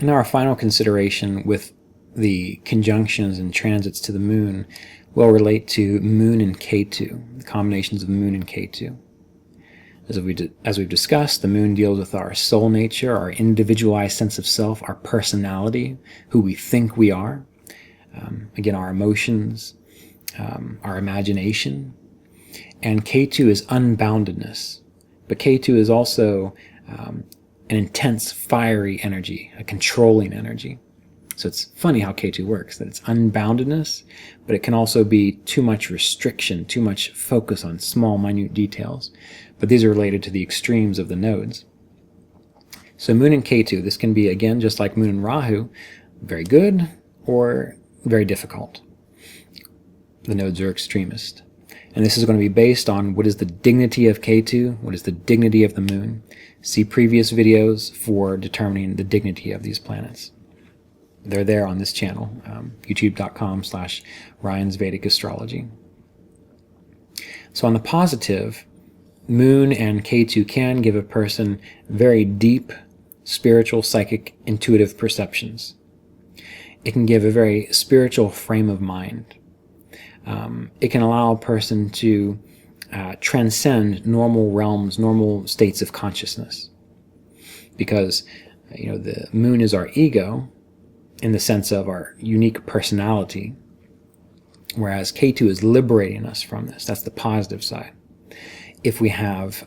And now our final consideration with the conjunctions and transits to the moon will relate to moon and Ketu, the combinations of moon and Ketu. As we've discussed, the moon deals with our soul nature, our individualized sense of self, our personality, who we think we are, again, our emotions, our imagination. And Ketu is unboundedness. But Ketu is also an intense, fiery energy, a controlling energy. So it's funny how Ketu works, that it's unboundedness, but it can also be too much restriction, too much focus on small, minute details. But these are related to the extremes of the nodes. So moon and Ketu, this can be, again, just like moon and Rahu, very good or very difficult. The nodes are extremist. And this is going to be based on what is the dignity of Ketu, what is the dignity of the moon. See previous videos for determining the dignity of these planets. They're there on this channel, youtube.com/Ryan's Vedic Astrology. So on the positive, moon and Ketu can give a person very deep spiritual, psychic, intuitive perceptions. It can give a very spiritual frame of mind. It can allow a person to transcend normal realms, normal states of consciousness. Because, the moon is our ego, in the sense of our unique personality, whereas Ketu is liberating us from this. That's the positive side. If we have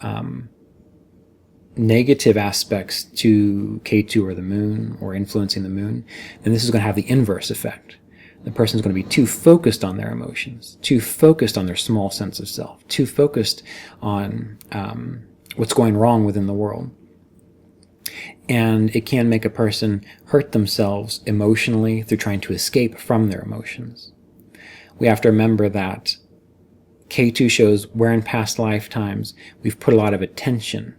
negative aspects to Ketu or the moon, or influencing the moon, then this is going to have the inverse effect. The person is going to be too focused on their emotions, too focused on their small sense of self, too focused on what's going wrong within the world. And it can make a person hurt themselves emotionally through trying to escape from their emotions. We have to remember that Ketu shows where in past lifetimes we've put a lot of attention.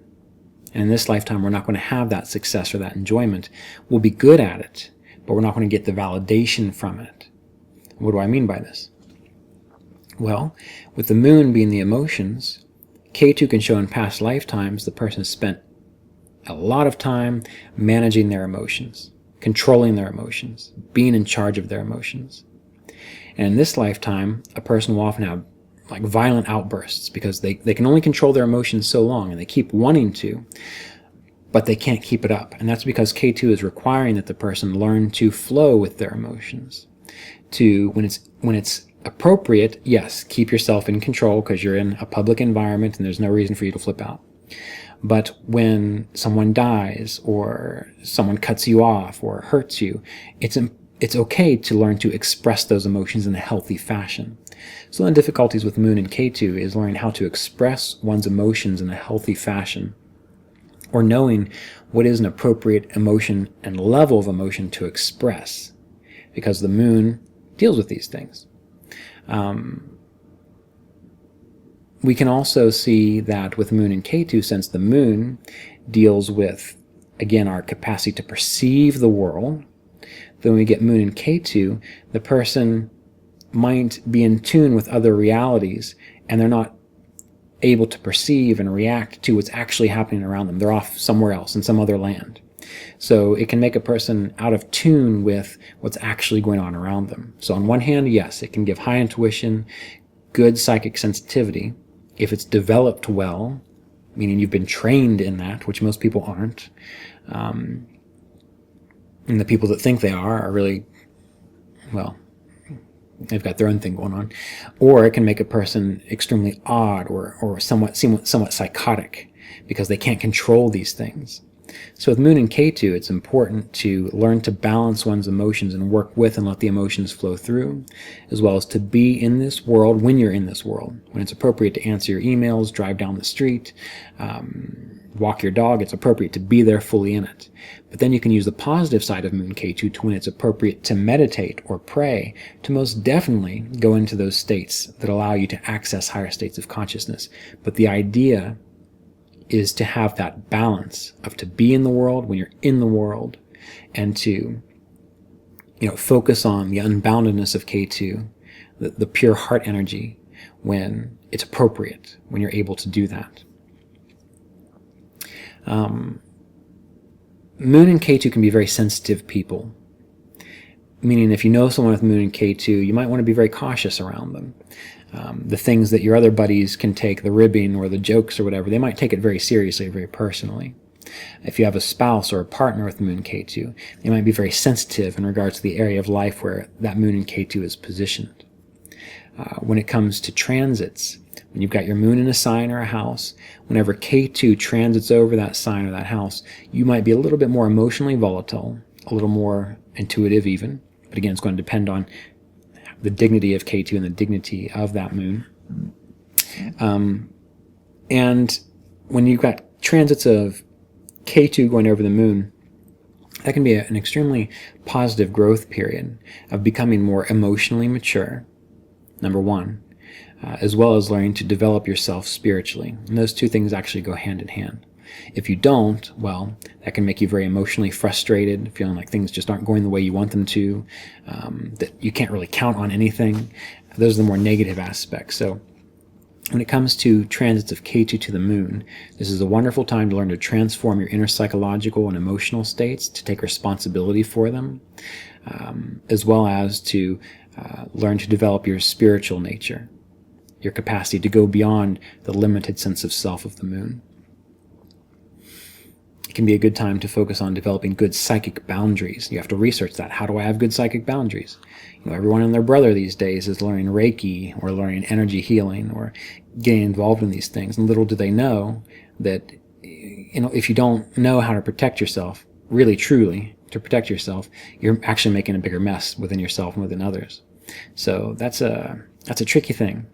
And in this lifetime we're not going to have that success or that enjoyment. We'll be good at it, but we're not going to get the validation from it. What do I mean by this? Well, with the moon being the emotions, Ketu can show in past lifetimes the person has spent a lot of time managing their emotions, controlling their emotions, being in charge of their emotions. And in this lifetime, a person will often have violent outbursts because they can only control their emotions so long, and they keep wanting to, but they can't keep it up. And that's because Ketu is requiring that the person learn to flow with their emotions. To, when it's appropriate, yes, keep yourself in control because you're in a public environment and there's no reason for you to flip out. But when someone dies, or someone cuts you off, or hurts you, it's okay to learn to express those emotions in a healthy fashion. So one of the difficulties with Moon and Ketu is learning how to express one's emotions in a healthy fashion, or knowing what is an appropriate emotion and level of emotion to express, because the Moon deals with these things. We can also see that with Moon and Ketu, since the Moon deals with, again, our capacity to perceive the world, then when we get Moon and Ketu, the person might be in tune with other realities, and they're not able to perceive and react to what's actually happening around them. They're off somewhere else, in some other land. So it can make a person out of tune with what's actually going on around them. So on one hand, yes, it can give high intuition, good psychic sensitivity, if it's developed well, meaning you've been trained in that, which most people aren't. And the people that think they are really, well, they've got their own thing going on. Or it can make a person extremely odd, or somewhat psychotic, because they can't control these things. So with Moon and Ketu, it's important to learn to balance one's emotions and work with and let the emotions flow through, as well as to be in this world when you're in this world. When it's appropriate to answer your emails, drive down the street, walk your dog, it's appropriate to be there fully in it. But then you can use the positive side of Moon Ketu to when it's appropriate to meditate or pray, to most definitely go into those states that allow you to access higher states of consciousness. But the idea is to have that balance of to be in the world when you're in the world, and to focus on the unboundedness of Ketu, the pure heart energy, when it's appropriate, when you're able to do that. Moon and Ketu can be very sensitive people, meaning if you know someone with Moon and Ketu, you might want to be very cautious around them. The things that your other buddies can take, the ribbing or the jokes or whatever, they might take it very seriously, very personally. If you have a spouse or a partner with Moon and Ketu, they might be very sensitive in regards to the area of life where that Moon and Ketu is positioned. When it comes to transits, when you've got your Moon in a sign or a house, whenever Ketu transits over that sign or that house, you might be a little bit more emotionally volatile, a little more intuitive even. But again, it's going to depend on the dignity of Ketu and the dignity of that Moon. And when you've got transits of Ketu going over the Moon, that can be an extremely positive growth period of becoming more emotionally mature, number one, as well as learning to develop yourself spiritually. And those two things actually go hand in hand. If you don't, well, that can make you very emotionally frustrated, feeling like things just aren't going the way you want them to, that you can't really count on anything. Those are the more negative aspects. So when it comes to transits of Ketu to the Moon, this is a wonderful time to learn to transform your inner psychological and emotional states, to take responsibility for them, as well as to learn to develop your spiritual nature, your capacity to go beyond the limited sense of self of the Moon. It can be a good time to focus on developing good psychic boundaries. You have to research that. How do I have good psychic boundaries? Everyone and their brother these days is learning Reiki or learning energy healing or getting involved in these things. And little do they know that, if you don't know how to protect yourself, really truly to protect yourself, you're actually making a bigger mess within yourself and within others. So that's a tricky thing.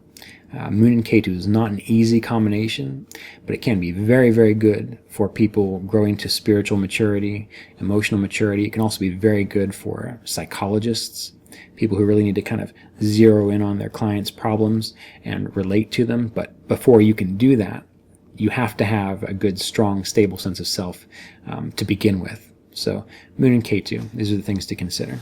Moon and Ketu is not an easy combination, but it can be very, very good for people growing to spiritual maturity, emotional maturity. It can also be very good for psychologists, people who really need to kind of zero in on their clients' problems and relate to them. But before you can do that, you have to have a good, strong, stable sense of self to begin with. So Moon and Ketu, these are the things to consider.